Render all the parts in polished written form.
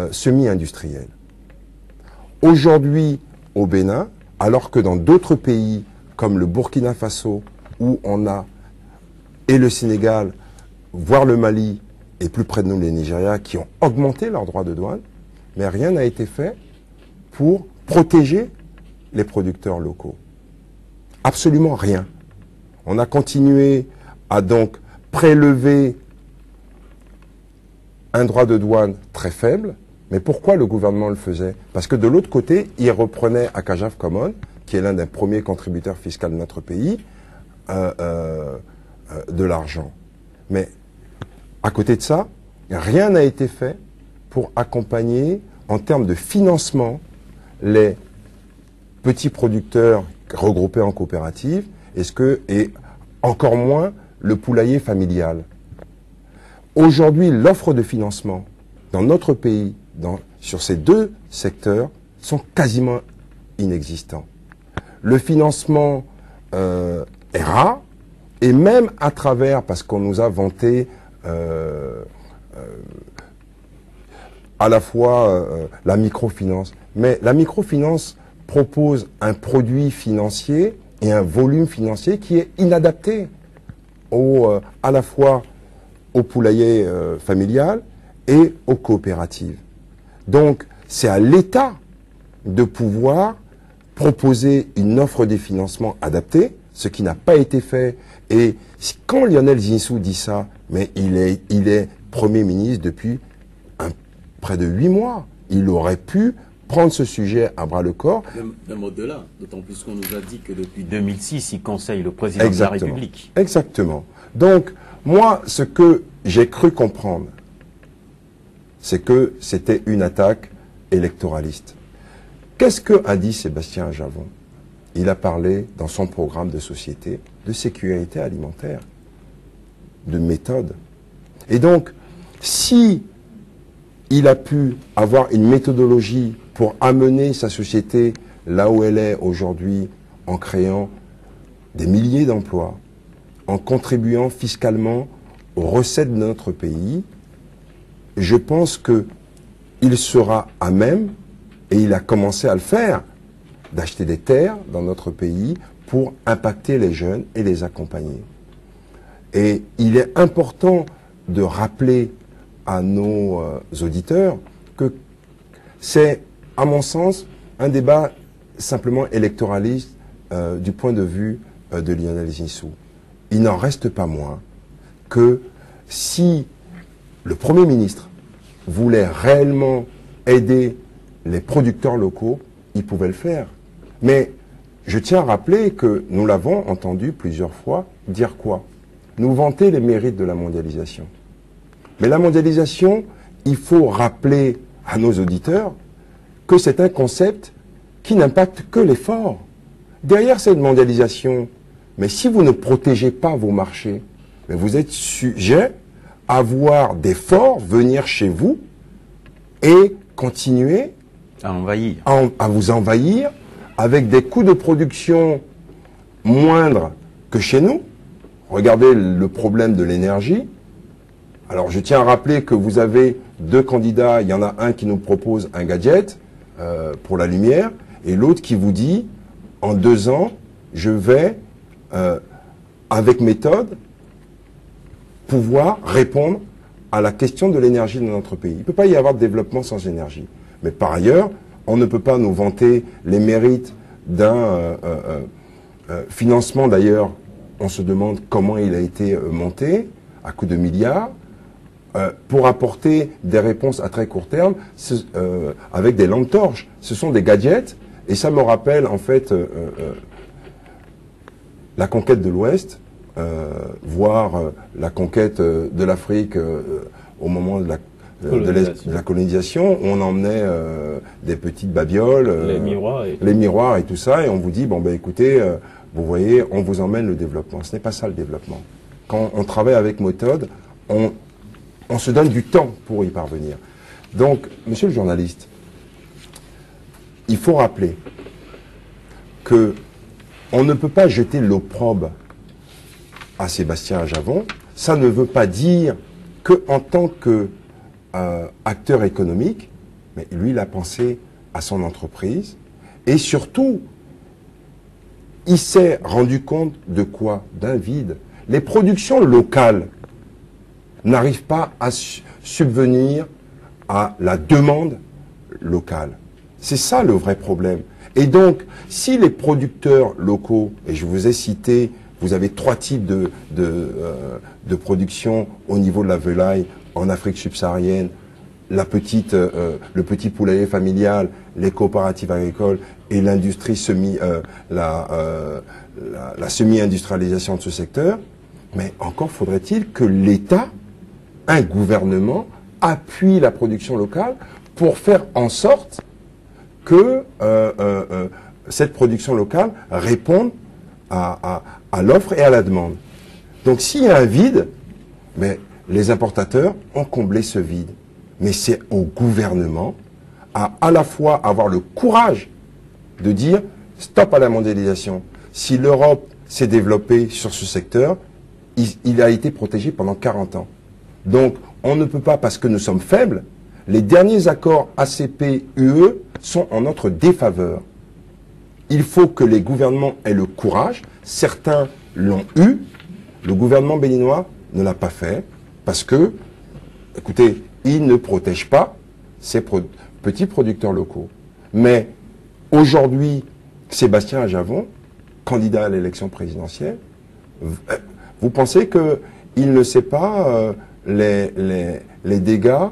semi-industrielle. Aujourd'hui, au Bénin, alors que dans d'autres pays comme le Burkina Faso, où on a, et le Sénégal, voire le Mali, et plus près de nous, les Nigeria, qui ont augmenté leurs droits de douane, mais rien n'a été fait pour protéger les producteurs locaux. Absolument rien. On a continué à donc prélever un droit de douane très faible. Mais pourquoi le gouvernement le faisait? Parce que de l'autre côté, il reprenait à Kajaf Common, qui est l'un des premiers contributeurs fiscaux de notre pays, de l'argent. Mais à côté de ça, rien n'a été fait pour accompagner, en termes de financement, les petits producteurs regroupés en coopérative, et encore moins le poulailler familial. Aujourd'hui, l'offre de financement dans notre pays, sur ces deux secteurs, sont quasiment inexistants. Le financement est rare, et même à travers, parce qu'on nous a vanté à la fois la microfinance, mais la microfinance propose un produit financier et un volume financier qui est inadapté à la fois au poulailler familial et aux coopératives. Donc, c'est à l'État de pouvoir proposer une offre de financement adaptée, ce qui n'a pas été fait. Et quand Lionel Zinsou dit ça, mais il est Premier ministre depuis près de 8 mois. Il aurait pu prendre ce sujet à bras-le-corps. Même au-delà, d'autant plus qu'on nous a dit que depuis 2006, il conseille le président de la République. Exactement. Donc, moi, ce que j'ai cru comprendre, c'est que c'était une attaque électoraliste. Qu'est-ce qu'a dit Sébastien Javon? Il a parlé dans son programme de société de sécurité alimentaire, de méthode. Et donc, si il a pu avoir une méthodologie pour amener sa société là où elle est aujourd'hui, en créant des milliers d'emplois, en contribuant fiscalement aux recettes de notre pays, je pense qu'il sera à même, et il a commencé à le faire, d'acheter des terres dans notre pays pour impacter les jeunes et les accompagner. Et il est important de rappeler à nos auditeurs que c'est, à mon sens, un débat simplement électoraliste du point de vue de Lionel Zinsou. Il n'en reste pas moins que si le Premier ministre voulait réellement aider les producteurs locaux, il pouvait le faire. Mais je tiens à rappeler que nous l'avons entendu plusieurs fois dire quoi? Nous vanter les mérites de la mondialisation. Mais la mondialisation, il faut rappeler à nos auditeurs que c'est un concept qui n'impacte que les forts. Derrière cette mondialisation, mais si vous ne protégez pas vos marchés, mais vous êtes sujet à voir des forts venir chez vous et continuer à vous envahir avec des coûts de production moindres que chez nous. Regardez le problème de l'énergie. Alors je tiens à rappeler que vous avez deux candidats, il y en a un qui nous propose un gadget pour la lumière et l'autre qui vous dit en 2 ans je vais avec méthode pouvoir répondre à la question de l'énergie dans notre pays. Il ne peut pas y avoir de développement sans énergie. Mais par ailleurs, on ne peut pas nous vanter les mérites d'un financement. D'ailleurs, on se demande comment il a été monté, à coups de milliards, pour apporter des réponses à très court terme, avec des lampes torches. Ce sont des gadgets, et ça me rappelle en fait la conquête de l'Ouest, voire la conquête de l'Afrique au moment de la colonisation, où on emmenait des petites babioles, les miroirs et tout ça, et on vous dit, bon ben écoutez, vous voyez, on vous emmène le développement. Ce n'est pas ça le développement. Quand on travaille avec méthode, on se donne du temps pour y parvenir. Donc, monsieur le journaliste, il faut rappeler que on ne peut pas jeter l'opprobre à Sébastien Javon. Ça ne veut pas dire qu'en tant que acteur économique, mais lui, il a pensé à son entreprise. Et surtout, il s'est rendu compte de quoi? D'un vide. Les productions locales n'arrivent pas à subvenir à la demande locale. C'est ça le vrai problème. Et donc, si les producteurs locaux, et je vous ai cité, vous avez 3 types de production au niveau de la volaille en Afrique subsaharienne, le petit poulailler familial, les coopératives agricoles et l'industrie la semi-industrialisation de ce secteur. Mais encore faudrait-il que l'État, un gouvernement, appuie la production locale pour faire en sorte que cette production locale réponde à l'offre et à la demande. Donc s'il y a un vide, mais les importateurs ont comblé ce vide. Mais c'est au gouvernement à la fois avoir le courage de dire stop à la mondialisation. Si l'Europe s'est développée sur ce secteur, il a été protégé pendant 40 ans. Donc on ne peut pas, parce que nous sommes faibles, les derniers accords ACP-UE sont en notre défaveur. Il faut que les gouvernements aient le courage, certains l'ont eu, le gouvernement béninois ne l'a pas fait, parce que, écoutez, il ne protège pas ces petits producteurs locaux. Mais aujourd'hui, Sébastien Ajavon, candidat à l'élection présidentielle, vous pensez qu'il ne sait pas les dégâts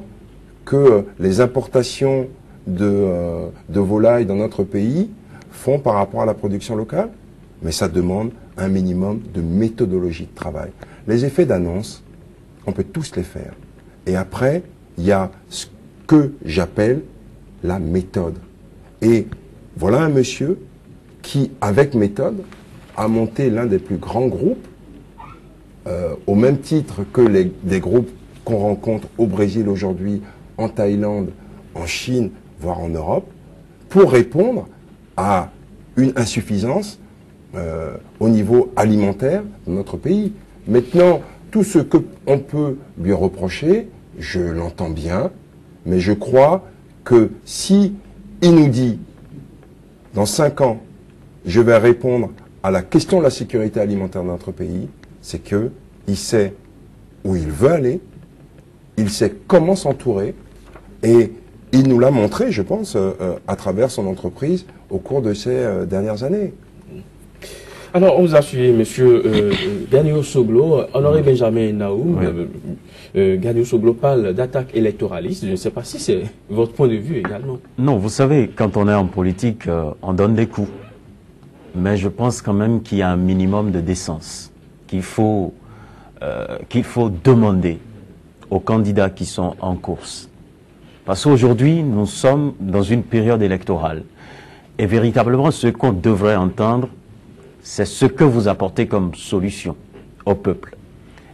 que les importations de volailles dans notre pays font par rapport à la production locale? Mais ça demande un minimum de méthodologie de travail. Les effets d'annonce, on peut tous les faire. Et après, il y a ce que j'appelle la méthode. Et voilà un monsieur qui, avec méthode, a monté l'un des plus grands groupes, au même titre que des groupes qu'on rencontre au Brésil aujourd'hui, en Thaïlande, en Chine, voire en Europe, pour répondre à une insuffisance au niveau alimentaire de notre pays. Maintenant, tout ce qu'on peut lui reprocher, je l'entends bien, mais je crois que si il nous dit, dans 5 ans, je vais répondre à la question de la sécurité alimentaire de notre pays, c'est qu'il sait où il veut aller, il sait comment s'entourer, et il nous l'a montré, je pense, à travers son entreprise au cours de ces dernières années. Alors, on vous a suivi, monsieur Gagno Soglo, Honoré Benjamin Naou. Gagno Soglo parle d'attaque électoraliste. Je ne sais pas si c'est votre point de vue également. Non, vous savez, quand on est en politique, on donne des coups. Mais je pense quand même qu'il y a un minimum de décence, qu'il faut demander aux candidats qui sont en course. Parce qu'aujourd'hui, nous sommes dans une période électorale. Et véritablement, ce qu'on devrait entendre, c'est ce que vous apportez comme solution au peuple.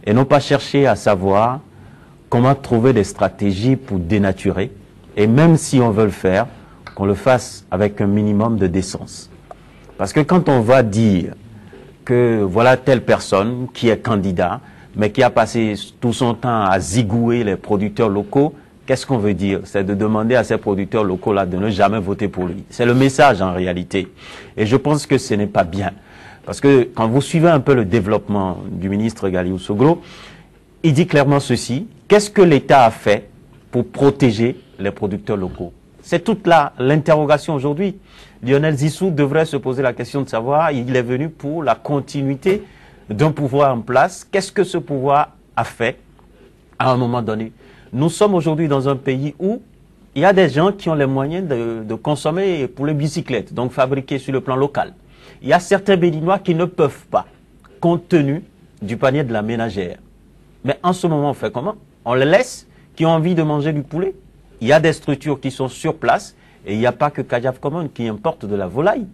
Et non pas chercher à savoir comment trouver des stratégies pour dénaturer. Et même si on veut le faire, qu'on le fasse avec un minimum de décence. Parce que quand on va dire que voilà telle personne qui est candidat, mais qui a passé tout son temps à zigouer les producteurs locaux, qu'est-ce qu'on veut dire? C'est de demander à ces producteurs locaux-là de ne jamais voter pour lui. C'est le message en réalité. Et je pense que ce n'est pas bien. Parce que quand vous suivez un peu le développement du ministre Gagno Soglo, il dit clairement ceci. Qu'est-ce que l'État a fait pour protéger les producteurs locaux? C'est toute l'interrogation aujourd'hui. Lionel Zissou devrait se poser la question de savoir, il est venu pour la continuité d'un pouvoir en place. Qu'est-ce que ce pouvoir a fait à un moment donné? Nous sommes aujourd'hui dans un pays où il y a des gens qui ont les moyens de consommer pour les bicyclettes, donc fabriquées sur le plan local. Il y a certains Béninois qui ne peuvent pas, compte tenu du panier de la ménagère. Mais en ce moment, on fait comment? On les laisse, qui ont envie de manger du poulet. Il y a des structures qui sont sur place, et il n'y a pas que Kadiaf Common qui importe de la volaille.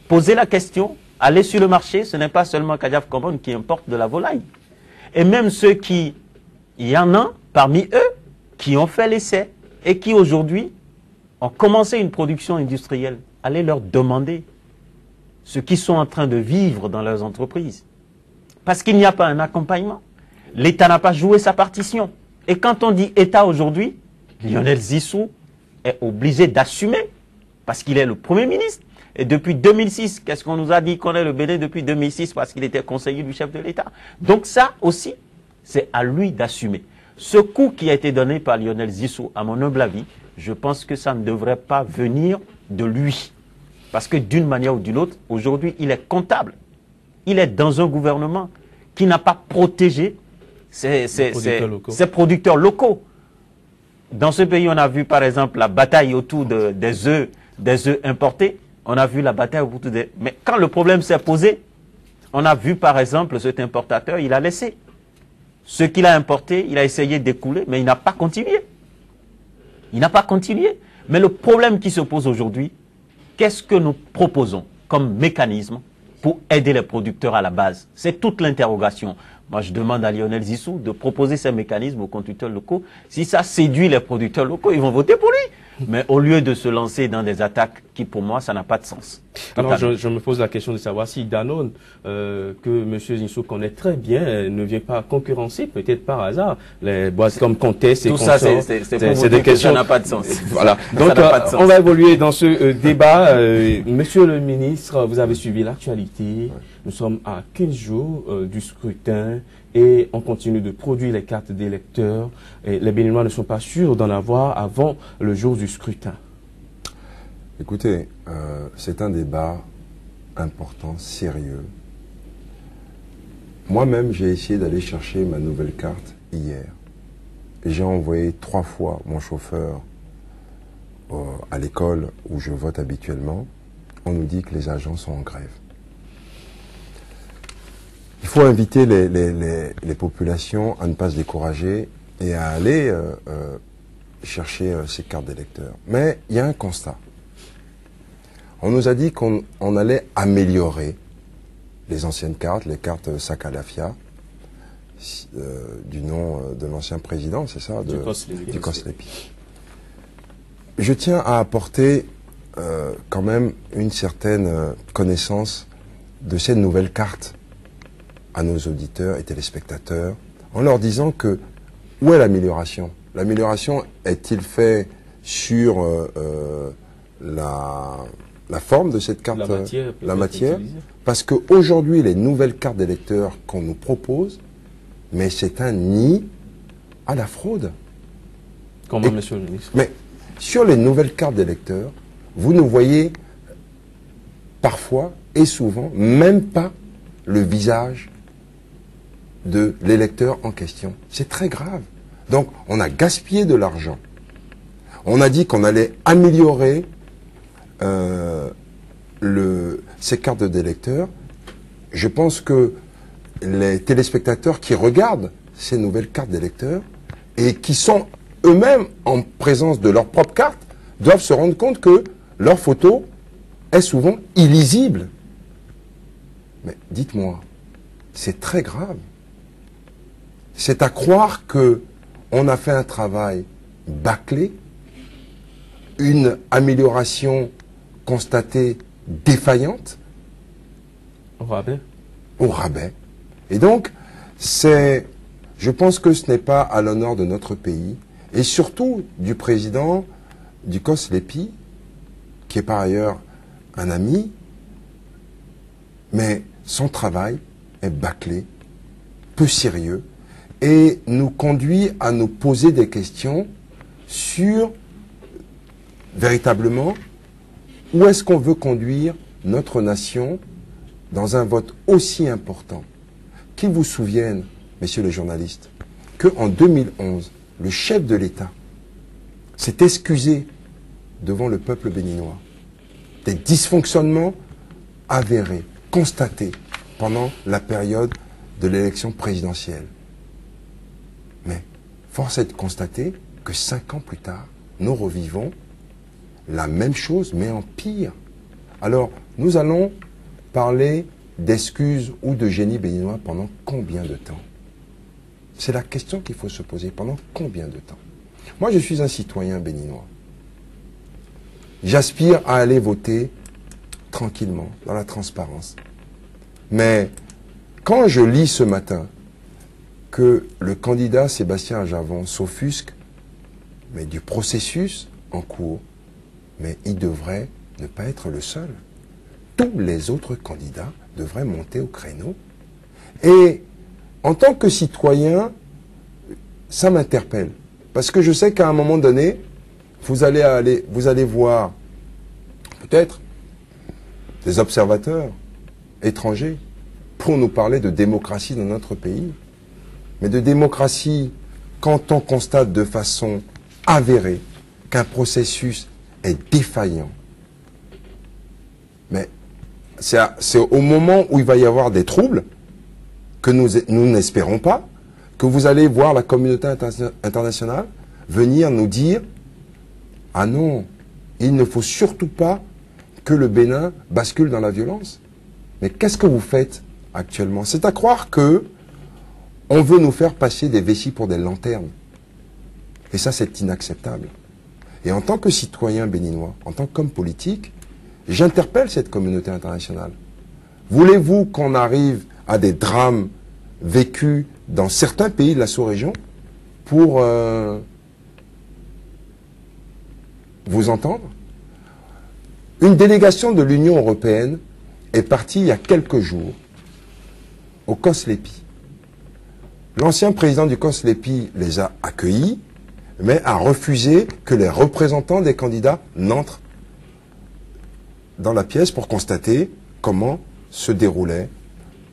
Posez la question, allez sur le marché, ce n'est pas seulement Kadiaf Common qui importe de la volaille. Et même ceux qui, il y en a parmi eux, qui ont fait l'essai, et qui aujourd'hui ont commencé une production industrielle. Allez leur demander ce qu'ils sont en train de vivre dans leurs entreprises. Parce qu'il n'y a pas un accompagnement. L'État n'a pas joué sa partition. Et quand on dit État aujourd'hui, Lionel Zissou est obligé d'assumer, parce qu'il est le Premier ministre. Et depuis 2006, qu'est-ce qu'on nous a dit qu'on est le Bénin depuis 2006 parce qu'il était conseiller du chef de l'État. Donc ça aussi, c'est à lui d'assumer. Ce coup qui a été donné par Lionel Zissou, à mon humble avis, je pense que ça ne devrait pas venir de lui. Parce que d'une manière ou d'une autre, aujourd'hui, il est comptable. Il est dans un gouvernement qui n'a pas protégé ses producteurs locaux. Dans ce pays, on a vu par exemple la bataille autour des œufs importés. On a vu la bataille autour des... Mais quand le problème s'est posé, on a vu par exemple cet importateur, il a laissé. Ce qu'il a importé, il a essayé d'écouler, mais il n'a pas continué. Il n'a pas continué. Mais le problème qui se pose aujourd'hui, qu'est-ce que nous proposons comme mécanisme pour aider les producteurs à la base? C'est toute l'interrogation. Moi, je demande à Lionel Zissou de proposer ces mécanismes aux conducteurs locaux. Si ça séduit les producteurs locaux, ils vont voter pour lui. Mais au lieu de se lancer dans des attaques qui, pour moi, ça n'a pas de sens. Alors, je me pose la question de savoir si Danone, que M. Zissou connaît très bien, ne vient pas concurrencer, peut-être par hasard, les boîtes comme Comtesse et tout ça, c'est des questions. Ça n'a pas de sens. Voilà. Donc, on va évoluer dans ce débat. Monsieur le ministre, vous avez suivi l'actualité. Nous sommes à 15 jours du scrutin et on continue de produire les cartes d'électeurs. Les Béninois ne sont pas sûrs d'en avoir avant le jour du scrutin. Écoutez, c'est un débat important, sérieux. Moi-même, j'ai essayé d'aller chercher ma nouvelle carte hier. Et j'ai envoyé 3 fois mon chauffeur à l'école où je vote habituellement. On nous dit que les agents sont en grève. Il faut inviter les populations à ne pas se décourager et à aller chercher ces cartes d'électeurs. Mais il y a un constat. On nous a dit qu'on allait améliorer les anciennes cartes, les cartes Sakalafia, du nom de l'ancien président, c'est ça, du Koslepi. Je tiens à apporter quand même une certaine connaissance de ces nouvelles cartes à nos auditeurs et téléspectateurs, en leur disant que où est l'amélioration? L'amélioration est-il faite sur la forme de cette carte, la matière, parce qu'aujourd'hui, les nouvelles cartes d'électeurs qu'on nous propose, mais c'est un nid à la fraude. Comment, monsieur le ministre? Mais sur les nouvelles cartes d'électeurs, vous ne voyez parfois et souvent même pas le visage de l'électeur en question. C'est très grave. Donc, on a gaspillé de l'argent. On a dit qu'on allait améliorer ces cartes d'électeurs. Je pense que les téléspectateurs qui regardent ces nouvelles cartes d'électeurs et qui sont eux-mêmes en présence de leur propre carte doivent se rendre compte que leur photo est souvent illisible. Mais dites-moi, c'est très grave. C'est à croire que on a fait un travail bâclé, une amélioration constatée défaillante. Au rabais. Au rabais. Et donc, je pense que ce n'est pas à l'honneur de notre pays, et surtout du président du Koslepi, qui est par ailleurs un ami, mais son travail est bâclé, peu sérieux, et nous conduit à nous poser des questions sur, véritablement, où est-ce qu'on veut conduire notre nation dans un vote aussi important. Qu'il vous souvienne, messieurs les journalistes, qu'en 2011, le chef de l'État s'est excusé devant le peuple béninois des dysfonctionnements avérés, constatés pendant la période de l'élection présidentielle. Mais force est de constater que 5 ans plus tard, nous revivons la même chose, mais en pire. Alors, nous allons parler d'excuses ou de génie béninois pendant combien de temps? C'est la question qu'il faut se poser. Pendant combien de temps? Moi, je suis un citoyen béninois. J'aspire à aller voter tranquillement, dans la transparence. Mais quand je lis ce matin que le candidat Sébastien Ajavon s'offusque, mais du processus en cours. Mais il devrait ne pas être le seul. Tous les autres candidats devraient monter au créneau. Et en tant que citoyen, ça m'interpelle. Parce que je sais qu'à un moment donné, vous allez voir peut-être des observateurs étrangers pour nous parler de démocratie dans notre pays. Mais de démocratie, quand on constate de façon avérée qu'un processus est défaillant, mais c'est au moment où il va y avoir des troubles que nous n'espérons pas, que vous allez voir la communauté internationale venir nous dire « Ah non, il ne faut surtout pas que le Bénin bascule dans la violence. » Mais qu'est-ce que vous faites actuellement? C'est à croire que on veut nous faire passer des vessies pour des lanternes. Et ça, c'est inacceptable. Et en tant que citoyen béninois, en tant qu'homme politique, j'interpelle cette communauté internationale. Voulez-vous qu'on arrive à des drames vécus dans certains pays de la sous-région pour vous entendre? Une délégation de l'Union européenne est partie il y a quelques jours au COSLEPI. L'ancien président du COSLEPI les a accueillis, mais a refusé que les représentants des candidats n'entrent dans la pièce pour constater comment se déroulait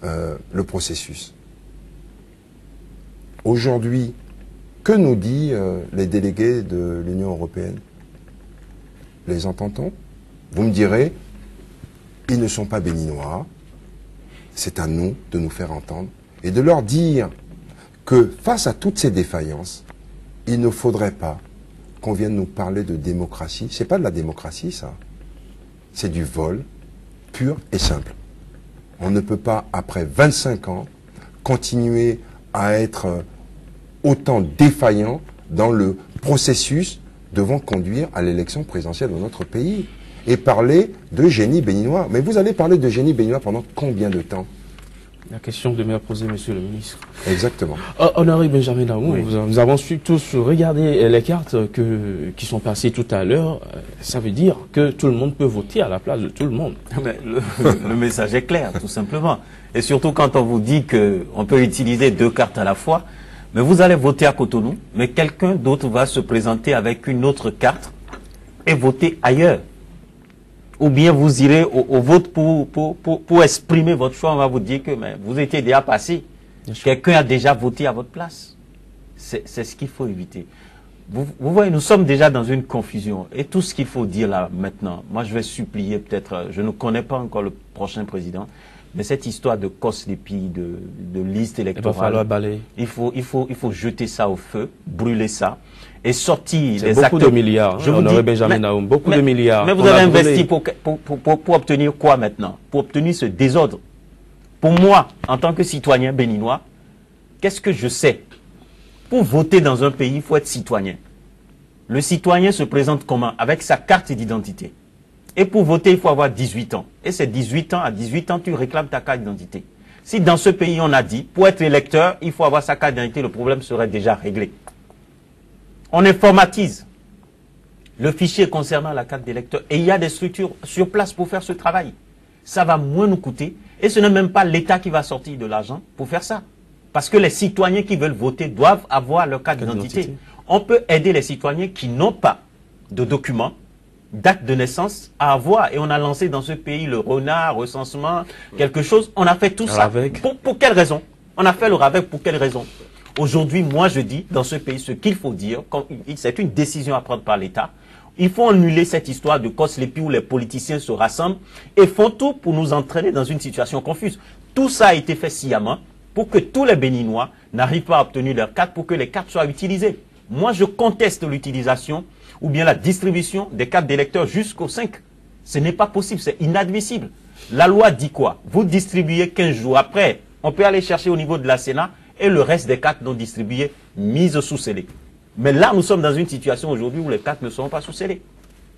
le processus. Aujourd'hui, que nous disent les délégués de l'Union européenne? Les entend-on? Vous me direz, ils ne sont pas béninois, c'est à nous de nous faire entendre et de leur dire que face à toutes ces défaillances, il ne faudrait pas qu'on vienne nous parler de démocratie. C'est pas de la démocratie, ça. C'est du vol pur et simple. On ne peut pas, après 25 ans, continuer à être autant défaillant dans le processus devant conduire à l'élection présidentielle de notre pays et parler de génie béninois. Mais vous allez parler de génie béninois pendant combien de temps? La question demeure posée, monsieur le ministre. Exactement. Honoré Benjamin Naou, Oui. nous avons tous regardé les cartes qui sont passées tout à l'heure. Ça veut dire que tout le monde peut voter à la place de tout le monde. Mais le message est clair, tout simplement. Et surtout quand on vous dit qu'on peut utiliser 2 cartes à la fois, mais vous allez voter à Cotonou, mais quelqu'un d'autre va se présenter avec une autre carte et voter ailleurs. Ou bien vous irez au vote pour exprimer votre choix, on va vous dire que mais vous étiez déjà passé. Quelqu'un a déjà voté à votre place. C'est ce qu'il faut éviter. Vous voyez, nous sommes déjà dans une confusion. Et tout ce qu'il faut dire là maintenant, moi je vais supplier peut-être, je ne connais pas encore le prochain président, mais cette histoire de COSLEPI, de liste électorale, Il va falloir balayer. il faut jeter ça au feu, brûler ça, et sortir C'est les beaucoup acteurs. de milliards, Je vous Honoré dis, Benjamin Naoum, beaucoup de milliards. Mais vous On avez a brûlé. investi pour obtenir quoi maintenant? Pour obtenir ce désordre. Pour moi, en tant que citoyen béninois, qu'est-ce que je sais? Pour voter dans un pays, il faut être citoyen. Le citoyen se présente comment? Avec sa carte d'identité. Et pour voter, il faut avoir 18 ans. Et c'est 18 ans, à 18 ans, tu réclames ta carte d'identité. Si dans ce pays, on a dit, pour être électeur, il faut avoir sa carte d'identité, le problème serait déjà réglé. On informatise le fichier concernant la carte d'électeur et il y a des structures sur place pour faire ce travail. Ça va moins nous coûter et ce n'est même pas l'État qui va sortir de l'argent pour faire ça. Parce que les citoyens qui veulent voter doivent avoir leur carte d'identité. On peut aider les citoyens qui n'ont pas de documents, date de naissance à avoir. Et on a lancé dans ce pays le RONA, recensement, quelque chose. On a fait tout ça. Pour quelle raison? On a fait le RAVEC pour quelle raison? Aujourd'hui, moi je dis, dans ce pays, ce qu'il faut dire, c'est une décision à prendre par l'État. Il faut annuler cette histoire de COSLEPI où les politiciens se rassemblent et font tout pour nous entraîner dans une situation confuse. Tout ça a été fait sciemment pour que tous les Béninois n'arrivent pas à obtenir leurs cartes, pour que les cartes soient utilisées. Moi, je conteste l'utilisation ou bien la distribution des cartes d'électeurs jusqu'au 5. Ce n'est pas possible, c'est inadmissible. La loi dit quoi? Vous distribuez 15 jours après. On peut aller chercher au niveau de la Sénat et le reste des cartes non distribuées, mises sous scellé. Mais là, nous sommes dans une situation aujourd'hui où les cartes ne sont pas sous scellé.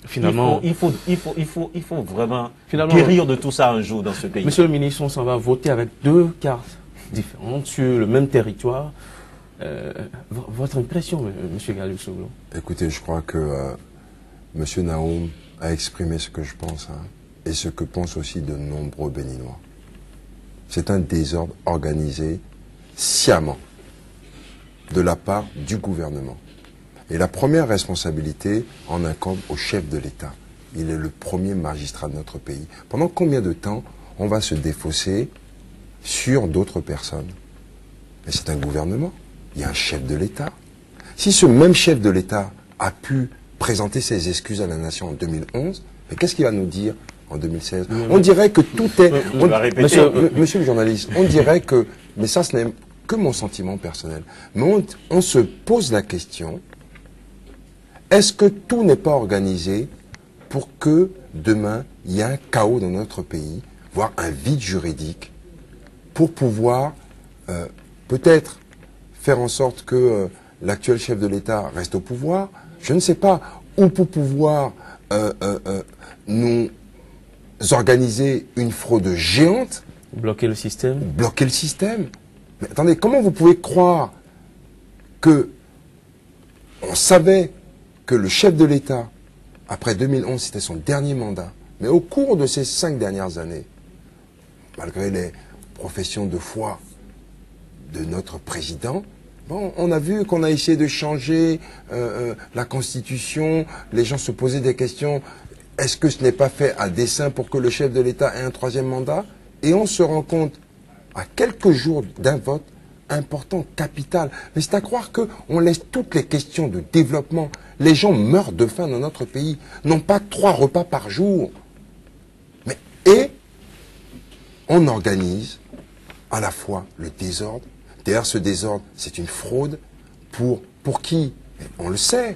Finalement, il faut vraiment guérir de tout ça un jour dans ce pays. Monsieur le ministre, on s'en va voter avec 2 cartes. différentes sur le même territoire. Votre impression, M. Galiou Soglo? Écoutez, je crois que M. Naoum a exprimé ce que je pense, hein, et ce que pensent aussi de nombreux Béninois. C'est un désordre organisé sciemment de la part du gouvernement. Et la première responsabilité en incombe au chef de l'État. Il est le premier magistrat de notre pays. Pendant combien de temps on va se défausser sur d'autres personnes? Mais c'est un gouvernement. Il y a un chef de l'État. Si ce même chef de l'État a pu présenter ses excuses à la nation en 2011, mais qu'est-ce qu'il va nous dire en 2016? On dirait que tout est... Monsieur le journaliste, on dirait que... Mais ça, ce n'est que mon sentiment personnel. Mais on se pose la question, est-ce que tout n'est pas organisé pour que demain, il y ait un chaos dans notre pays, voire un vide juridique, pour pouvoir peut-être faire en sorte que l'actuel chef de l'État reste au pouvoir, je ne sais pas, ou pour pouvoir nous organiser une fraude géante. Bloquer le système. Bloquer le système. Mais attendez, comment vous pouvez croire que on savait que le chef de l'État, après 2011, c'était son dernier mandat, mais au cours de ces 5 dernières années, malgré les professions de foi de notre président, bon, on a vu qu'on a essayé de changer la Constitution, les gens se posaient des questions, est-ce que ce n'est pas fait à dessein pour que le chef de l'État ait un 3e mandat? Et on se rend compte, à quelques jours d'un vote important, capital, mais c'est à croire qu'on laisse toutes les questions de développement. Les gens meurent de faim dans notre pays, n'ont pas 3 repas par jour. Et on organise à la fois le désordre. D'ailleurs, ce désordre, c'est une fraude pour qui? On le sait.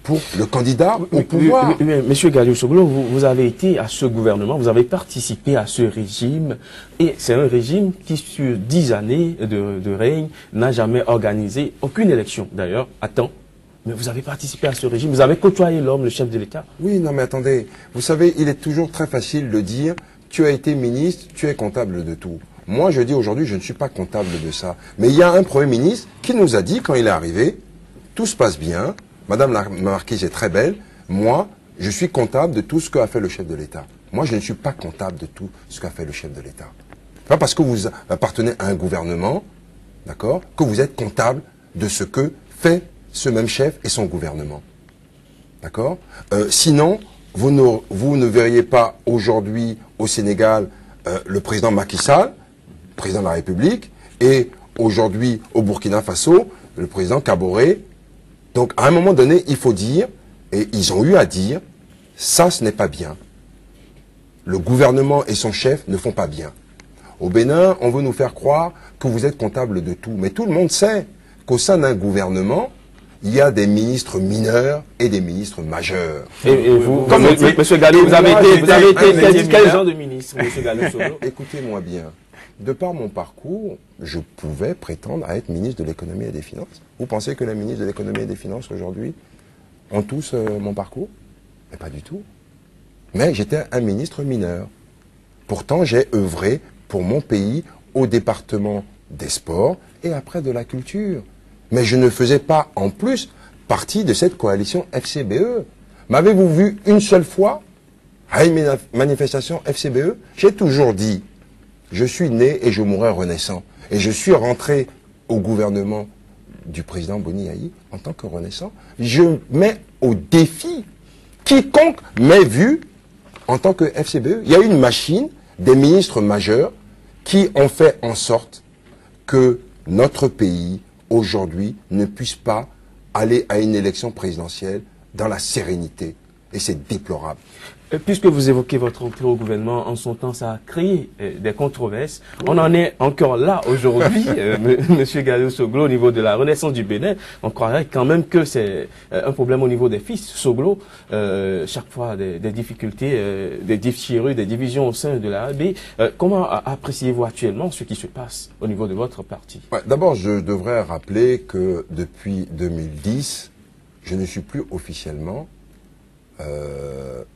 Pour le candidat au pouvoir. Monsieur Galiou Soglo, vous avez été à ce gouvernement, vous avez participé à ce régime, et c'est un régime qui, sur 10 années de règne, n'a jamais organisé aucune élection, d'ailleurs, à temps. Mais vous avez participé à ce régime, vous avez côtoyé l'homme, le chef de l'État. Oui, non mais attendez, vous savez, il est toujours très facile de dire, tu as été ministre, tu es comptable de tout. Moi, je dis aujourd'hui, je ne suis pas comptable de ça. Mais il y a un Premier ministre qui nous a dit, quand il est arrivé, tout se passe bien, Madame la Marquise est très belle, moi, je suis comptable de tout ce qu'a fait le chef de l'État. Moi, je ne suis pas comptable de tout ce qu'a fait le chef de l'État. Pas parce que vous appartenez à un gouvernement, d'accord, que vous êtes comptable de ce que fait ce même chef et son gouvernement. D'accord? Sinon, vous ne verriez pas aujourd'hui au Sénégal le président Macky Sall, président de la République, et aujourd'hui au Burkina Faso, le président Kaboré. Donc, à un moment donné, il faut dire, et ils ont eu à dire, ça, ce n'est pas bien. Le gouvernement et son chef ne font pas bien. Au Bénin, on veut nous faire croire que vous êtes comptable de tout. Mais tout le monde sait qu'au sein d'un gouvernement, il y a des ministres mineurs et des ministres majeurs. Et vous, comme M. Galiou, vous avez été quel genre de ministre, M. Galiou Soglo? Écoutez-moi bien. De par mon parcours, je pouvais prétendre à être ministre de l'économie et des finances. Vous pensez que les ministres de l'économie et des finances aujourd'hui ont tous mon parcours? Mais pas du tout. Mais j'étais un ministre mineur. Pourtant, j'ai œuvré pour mon pays au département des sports et après de la culture. Mais je ne faisais pas en plus partie de cette coalition FCBE. M'avez-vous vu une seule fois à une manifestation FCBE? J'ai toujours dit, je suis né et je mourrai renaissant. Et je suis rentré au gouvernement du président Boni Yayi en tant que renaissant. Je mets au défi quiconque m'ait vu en tant que FCBE. Il y a une machine des ministres majeurs qui ont fait en sorte que notre pays, aujourd'hui, ne puisse pas aller à une élection présidentielle dans la sérénité. Et c'est déplorable. Puisque vous évoquez votre entrée au gouvernement, en son temps, ça a créé des controverses. Oui. On en est encore là aujourd'hui, Monsieur Galiou Soglo, au niveau de la renaissance du Bénin. On croirait quand même que c'est un problème au niveau des fils Soglo. Chaque fois, des difficultés, des déchirures, des divisions au sein de la AB. Comment appréciez-vous actuellement ce qui se passe au niveau de votre parti? Ouais, d'abord, je devrais rappeler que depuis 2010, je ne suis plus officiellement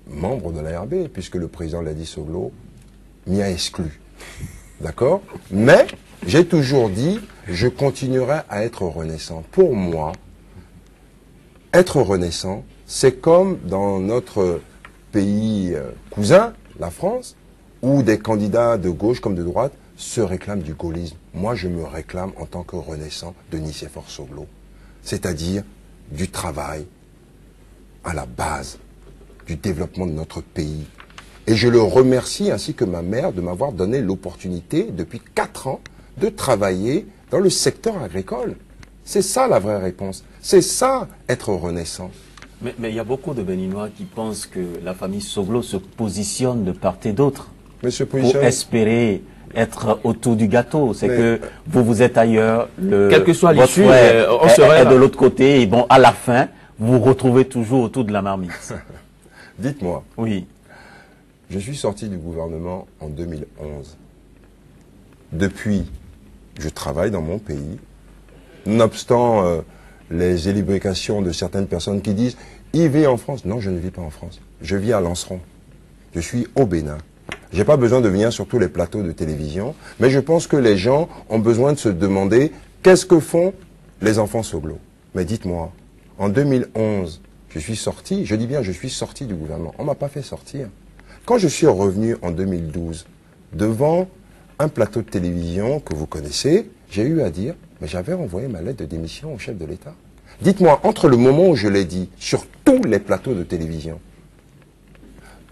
membre de la RB, puisque le président Ladi Soglo m'y a exclu. D'accord? Mais J'ai toujours dit, je continuerai à être renaissant. Pour moi, être renaissant, c'est comme dans notre pays cousin, la France, où des candidats de gauche comme de droite se réclament du gaullisme. Moi, je me réclame en tant que renaissant de Nicéphore Soglo, c'est-à-dire du travail à la base du développement de notre pays. Et je le remercie, ainsi que ma mère, de m'avoir donné l'opportunité, depuis 4 ans, de travailler dans le secteur agricole. C'est ça la vraie réponse. C'est ça, être renaissant. Mais il y a beaucoup de Béninois qui pensent que la famille Soglo se positionne de part et d'autre pour espérer être autour du gâteau. C'est que vous êtes ailleurs, quelle que soit votre frère est de l'autre côté, et bon, à la fin, vous vous retrouvez toujours autour de la marmite. Dites-moi. Oui. Je suis sorti du gouvernement en 2011. Depuis, je travaille dans mon pays, nonobstant les élucubrations de certaines personnes qui disent « Il vit en France ». Non, je ne vis pas en France. Je vis à Lanceron. Je suis au Bénin. Je n'ai pas besoin de venir sur tous les plateaux de télévision, mais je pense que les gens ont besoin de se demander qu'est-ce que font les enfants Soglo. Mais dites-moi, en 2011, je suis sorti, je dis bien je suis sorti du gouvernement. On ne m'a pas fait sortir. Quand je suis revenu en 2012, devant un plateau de télévision que vous connaissez, j'ai eu à dire, mais j'avais envoyé ma lettre de démission au chef de l'État. Dites-moi, entre le moment où je l'ai dit, sur tous les plateaux de télévision,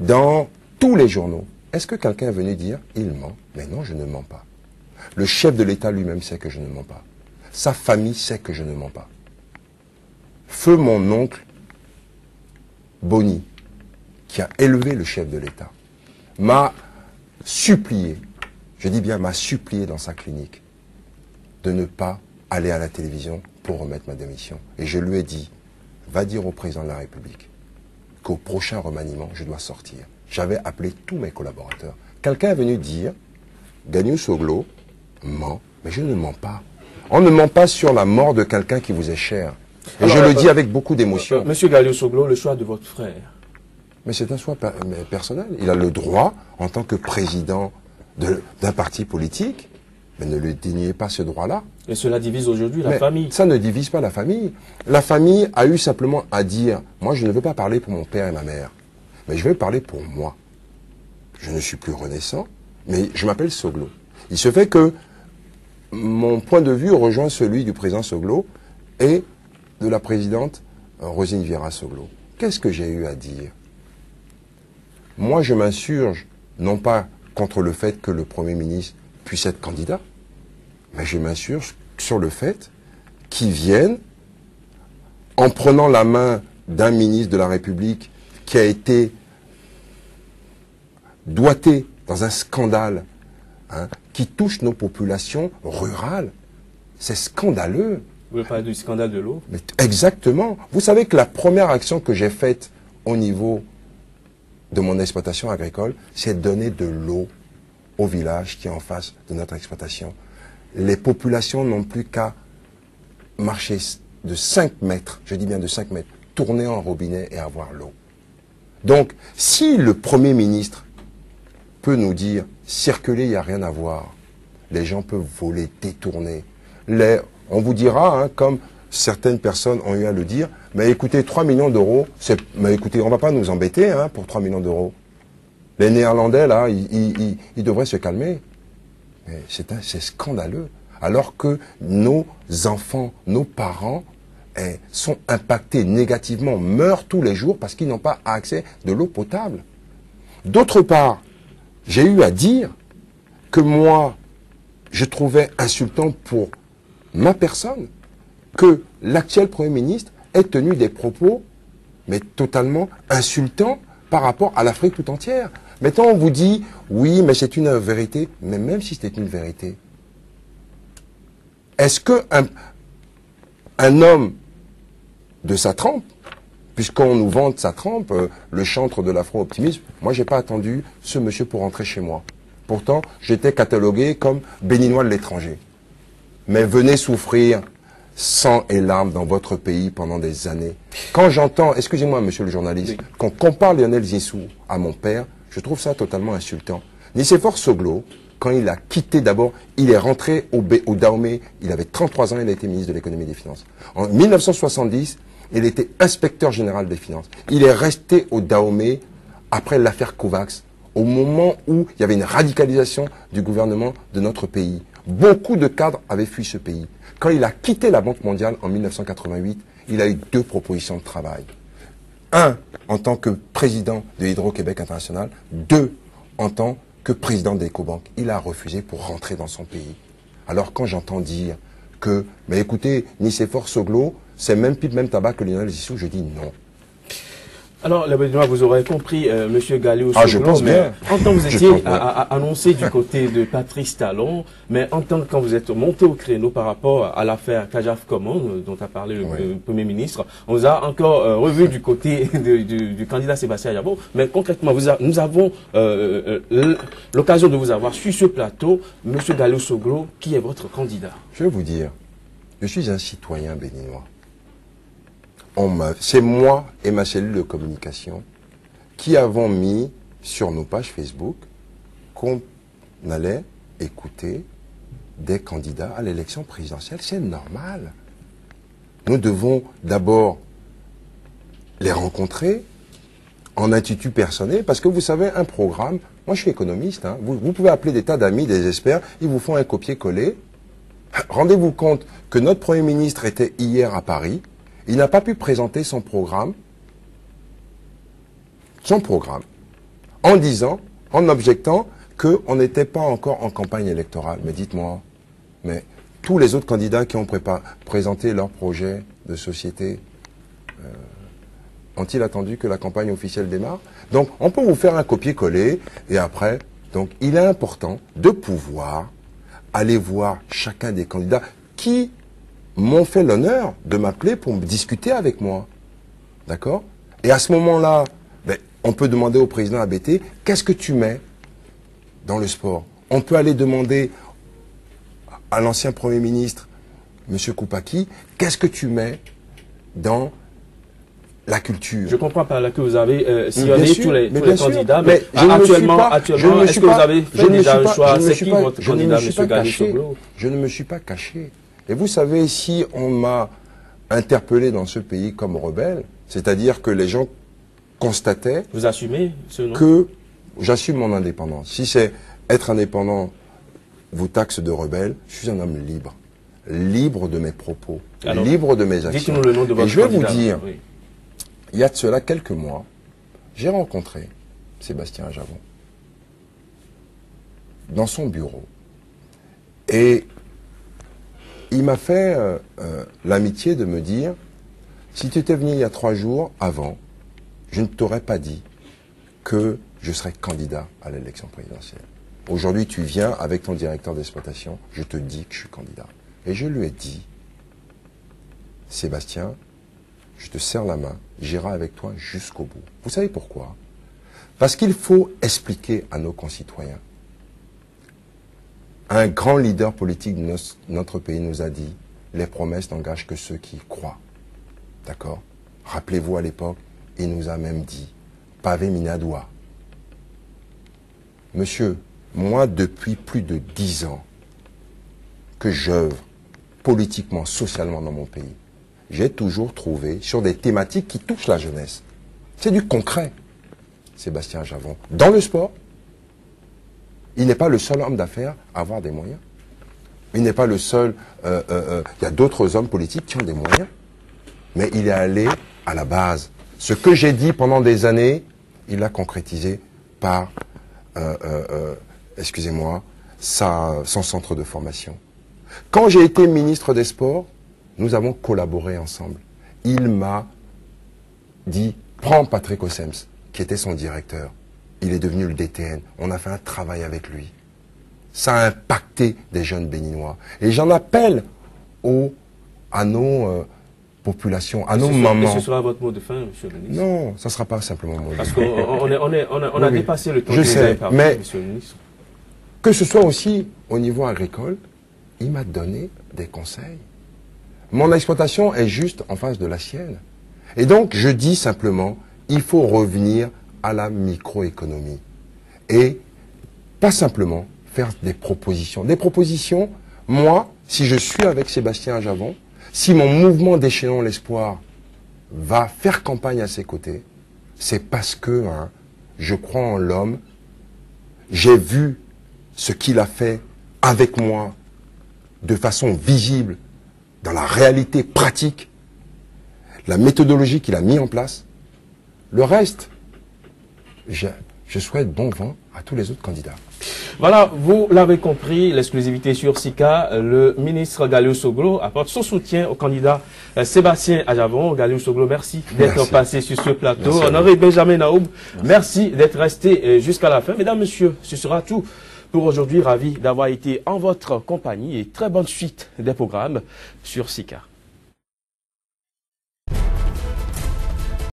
dans tous les journaux, est-ce que quelqu'un est venu dire, il ment? Mais non, je ne mens pas. Le chef de l'État lui-même sait que je ne mens pas. Sa famille sait que je ne mens pas. Feu mon oncle Boni, qui a élevé le chef de l'État, m'a supplié, je dis bien m'a supplié dans sa clinique, de ne pas aller à la télévision pour remettre ma démission. Et je lui ai dit, va dire au président de la République qu'au prochain remaniement, je dois sortir. J'avais appelé tous mes collaborateurs. Quelqu'un est venu dire, Gagnou Soglo ment, mais je ne mens pas. On ne ment pas sur la mort de quelqu'un qui vous est cher. Et alors, je le dis avec beaucoup d'émotion. Monsieur Gagnou Soglo, le choix de votre frère. Mais c'est un choix personnel. Il a le droit, en tant que président d'un parti politique, mais ne lui déniez pas ce droit-là. Et cela divise aujourd'hui la famille. Ça ne divise pas la famille. La famille a eu simplement à dire, moi je ne veux pas parler pour mon père et ma mère, mais je vais parler pour moi. Je ne suis plus renaissant, mais je m'appelle Soglo. Il se fait que mon point de vue rejoint celui du président Soglo et de la présidente Rosine Vieira Soglo. Qu'est-ce que j'ai eu à dire? Moi, je m'insurge, non pas contre le fait que le Premier ministre puisse être candidat, mais je m'insurge sur le fait qu'il vienne, en prenant la main d'un ministre de la République qui a été doigté dans un scandale qui touche nos populations rurales. C'est scandaleux. Vous voulez parler du scandale de l'eau? Exactement. Vous savez que la première action que j'ai faite au niveau de mon exploitation agricole, c'est donner de l'eau au village qui est en face de notre exploitation. Les populations n'ont plus qu'à marcher de 5 mètres, je dis bien de 5 mètres, tourner en robinet et avoir l'eau. Donc, si le Premier ministre peut nous dire, circuler, il n'y a rien à voir, les gens peuvent voler, détourner, on vous dira, comme certaines personnes ont eu à le dire, mais écoutez, 3 millions d'euros, mais écoutez, on ne va pas nous embêter pour 3 millions d'euros. Les Néerlandais, là, ils devraient se calmer. C'est scandaleux. Alors que nos enfants, nos parents sont impactés négativement, meurent tous les jours parce qu'ils n'ont pas accès de l'eau potable. D'autre part, j'ai eu à dire que moi, je trouvais insultant pour ma personne que l'actuel Premier ministre ait tenu des propos, mais totalement insultants par rapport à l'Afrique tout entière. Maintenant, on vous dit, oui, mais c'est une vérité. Mais même si c'était une vérité, est-ce qu'un homme de sa trempe, puisqu'on nous vante sa trempe, le chantre de l'afro-optimisme, moi, j'ai pas attendu ce monsieur pour rentrer chez moi. Pourtant, j'étais catalogué comme béninois de l'étranger. Mais venez souffrir sang et larmes dans votre pays pendant des années. Quand j'entends, excusez-moi monsieur le journaliste, oui, qu'on compare Lionel Zinsou à mon père, je trouve ça totalement insultant. Nicéphore Soglo quand il a quitté d'abord, il est rentré au Dahomey, il avait 33 ans, il a été ministre de l'économie et des finances. En 1970, il était inspecteur général des finances. Il est resté au Dahomey après l'affaire Kovacs, au moment où il y avait une radicalisation du gouvernement de notre pays. Beaucoup de cadres avaient fui ce pays. Quand il a quitté la Banque mondiale en 1988, il a eu 2 propositions de travail. 1, en tant que président de Hydro-Québec International. 2, en tant que président d'Ecobank. Il a refusé pour rentrer dans son pays. Alors quand j'entends dire que, mais écoutez, Nicéphore Soglo, c'est même pipe, même tabac que Lionel Zissou, je dis non. Alors, vous aurez compris, M. Galiou Soglo, je pense bien. En tant que vous étiez annoncé du côté de Patrice Talon, mais en tant que quand vous êtes monté au créneau par rapport à l'affaire Kajaf Common, dont a parlé le Premier ministre, on vous a encore revu du côté du candidat Sébastien Jabon, mais concrètement, nous avons l'occasion de vous avoir sur ce plateau, M. Galiou Soglo, qui est votre candidat? Je vais vous dire, je suis un citoyen béninois. C'est moi et ma cellule de communication qui avons mis sur nos pages Facebook qu'on allait écouter des candidats à l'élection présidentielle. C'est normal. Nous devons d'abord les rencontrer en intitut personnel, parce que vous savez, un programme, moi je suis économiste, hein, vous pouvez appeler des tas d'amis, des experts, ils vous font un copier-coller. Rendez-vous compte que notre Premier ministre était hier à Paris. Il n'a pas pu présenter son programme, en disant, en objectant qu'on n'était pas encore en campagne électorale. Mais dites-moi, mais tous les autres candidats qui ont présenté leur projet de société, ont-ils attendu que la campagne officielle démarre? Donc, on peut vous faire un copier-coller, et après, donc, il est important de pouvoir aller voir chacun des candidats qui m'ont fait l'honneur de m'appeler pour me discuter avec moi. D'accord? Et à ce moment-là, on peut demander au président ABT, qu'est-ce que tu mets dans le sport? On peut aller demander à l'ancien Premier ministre, M. Koupaki, qu'est-ce que tu mets dans la culture? Je comprends par là que vous avez sillonné tous les candidats, mais actuellement, est-ce que vous avez fait déjà un choix? C'est qui votre candidat, M. Galiou Soglo? Je ne me suis pas caché. Et vous savez, si on m'a interpellé dans ce pays comme rebelle, c'est-à-dire que les gens constataient... Vous assumez ce nom? Que j'assume mon indépendance. Si c'est être indépendant vous taxe de rebelle, je suis un homme libre. Libre de mes propos, alors, libre de mes actions. Dites-nous le nom de votre candidat. Et je vais candidat, vous dire, oui. Il y a de cela quelques mois, j'ai rencontré Sébastien Javon dans son bureau. Et il m'a fait l'amitié de me dire, si tu étais venu il y a 3 jours avant, je ne t'aurais pas dit que je serais candidat à l'élection présidentielle. Aujourd'hui, tu viens avec ton directeur d'exploitation, je te dis que je suis candidat. Et je lui ai dit, Sébastien, je te serre la main, j'irai avec toi jusqu'au bout. Vous savez pourquoi? Parce qu'il faut expliquer à nos concitoyens. Un grand leader politique de notre pays nous a dit, les promesses n'engagent que ceux qui y croient. D'accord? Rappelez-vous à l'époque, il nous a même dit, pavé minadoua. Monsieur, moi depuis plus de 10 ans que j'œuvre politiquement, socialement dans mon pays, j'ai toujours trouvé sur des thématiques qui touchent la jeunesse. C'est du concret. Sébastien Javon, dans le sport, il n'est pas le seul homme d'affaires à avoir des moyens. Il n'est pas le seul... il y a d'autres hommes politiques qui ont des moyens. Mais il est allé à la base. Ce que j'ai dit pendant des années, il l'a concrétisé par, excusez-moi, son centre de formation. Quand j'ai été ministre des Sports, nous avons collaboré ensemble. Il m'a dit, prends Patrick Ossems, qui était son directeur. Il est devenu le DTN. On a fait un travail avec lui. Ça a impacté des jeunes béninois. Et j'en appelle à nos populations, à nos mamans. Et ce sera votre mot de fin, monsieur le ministre? Non, ça ne sera pas simplement mon mot de fin. Parce qu'on a dépassé le temps je sais, parlé, mais monsieur le ministre. Que ce soit aussi au niveau agricole, il m'a donné des conseils. Mon exploitation est juste en face de la sienne. Et donc, je dis simplement, il faut revenir à la microéconomie. Et pas simplement faire des propositions. Des propositions, moi, si je suis avec Sébastien Ajavon, si mon mouvement d'échelon l'espoir va faire campagne à ses côtés, c'est parce que je crois en l'homme, j'ai vu ce qu'il a fait avec moi de façon visible, dans la réalité pratique, la méthodologie qu'il a mis en place. Le reste, je souhaite bon vent à tous les autres candidats. Voilà, vous l'avez compris, l'exclusivité sur SICA, le ministre Galiou Soglo apporte son soutien au candidat Sébastien Ajavon. Galiou Soglo, merci d'être passé sur ce plateau. Honoré Benjamin Naoub, merci d'être resté jusqu'à la fin. Mesdames, Messieurs, ce sera tout pour aujourd'hui. Ravi d'avoir été en votre compagnie et très bonne suite des programmes sur SICA.